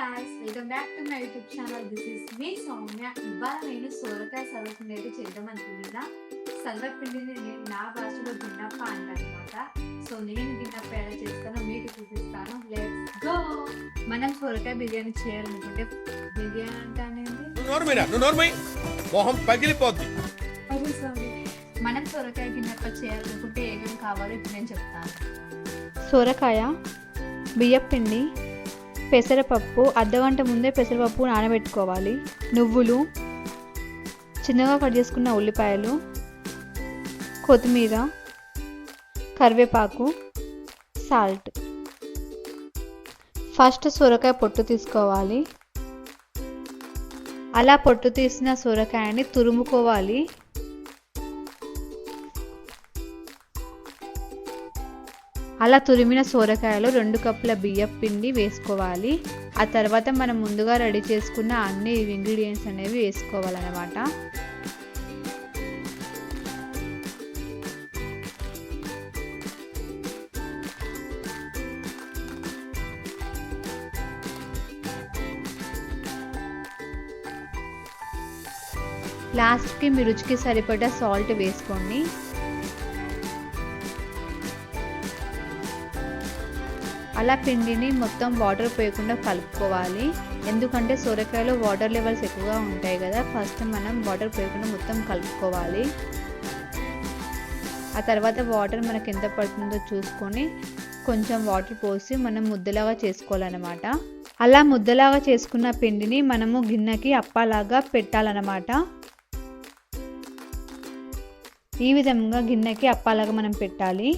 guys, welcome back to my YouTube channel. This is me Soumya. ఇవాళ నేను సోరకాయ సర్వపిండి అయితే చేద్దాం అనుకుంటున్నా. సర్వపిండిని నేను నా భాషలో గిన్నప్ప అంటానమాట. సో నేను గిన్నప్ప ఎలా చేస్తానో మీకు చూపిస్తాను. Let's go. మనం సోరకాయ బిర్యానీ చేయాలనుకుంటే బిర్యానీ అంటానేంది మొహం పగిలిపోద్ది. మనం సోరకాయ గిన్నప్ప చేయాలనుకుంటే ఏమేమి కావాలో ఇప్పుడు నేను చెప్తాను. సొరకాయ, బియ్యపిండి, పెసరపప్పు, అర్ధగంట ముందే పెసరపప్పు నానబెట్టుకోవాలి. నువ్వులు, చిన్నగా కట్ చేసుకున్న ఉల్లిపాయలు, కొత్తిమీర, కరివేపాకు, సాల్ట్. ఫస్ట్ సొరకాయ పొట్టు తీసుకోవాలి. అలా పొట్టు తీసిన సొరకాయని తురుముకోవాలి. అలా తురిమిన సొరకాయలో 2 కప్పుల బియ్యం పిండి వేసుకోవాలి. ఆ తర్వాత మనం ముందుగా రెడీ చేసుకున్న అన్ని ఇంగ్రీడియంట్స్ అనేవి వేసుకోవాలన్నమాట. లాస్ట్కి మీ రుచికి సరిపడా సాల్ట్ వేసుకోండి. అలా పిండిని మొత్తం వాటర్ పోయకుండా కలుపుకోవాలి. ఎందుకంటే సొరకాయలో వాటర్ లెవెల్స్ ఎక్కువగా ఉంటాయి కదా, ఫస్ట్ మనం వాటర్ పోయకుండా మొత్తం కలుపుకోవాలి. ఆ తర్వాత వాటర్ మనకు ఎంత పడుతుందో చూసుకొని కొంచెం వాటర్ పోసి మనం ముద్దలాగా చేసుకోవాలన్నమాట. అలా ముద్దలాగా చేసుకున్న పిండిని మనము గిన్నెకి అప్పాలాగా పెట్టాలన్నమాట. ఈ విధంగా గిన్నెకి అప్పాలాగా మనం పెట్టాలి.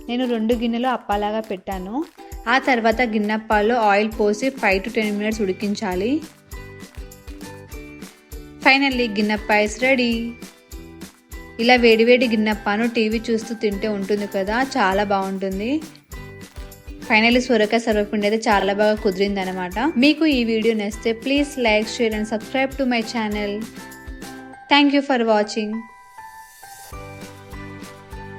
నేను 2 గిన్నెలు అప్పాలాగా పెట్టాను. ఆ తర్వాత గిన్నెప్పాల్లో ఆయిల్ పోసి 5 to 10 minutes ఉడికించాలి. ఫైనల్లీ గిన్నెప్ప ఇస్ రెడీ. ఇలా వేడివేడి గిన్నెప్పాను టీవీ చూస్తూ తింటే ఉంటుంది కదా, చాలా బాగుంటుంది. ఫైనల్లీ సొరకాయ సర్వపిండి అయితే చాలా బాగా కుదిరింది అనమాట. మీకు ఈ వీడియో నచ్చితే please like, share and subscribe to my channel. Thank you for watching.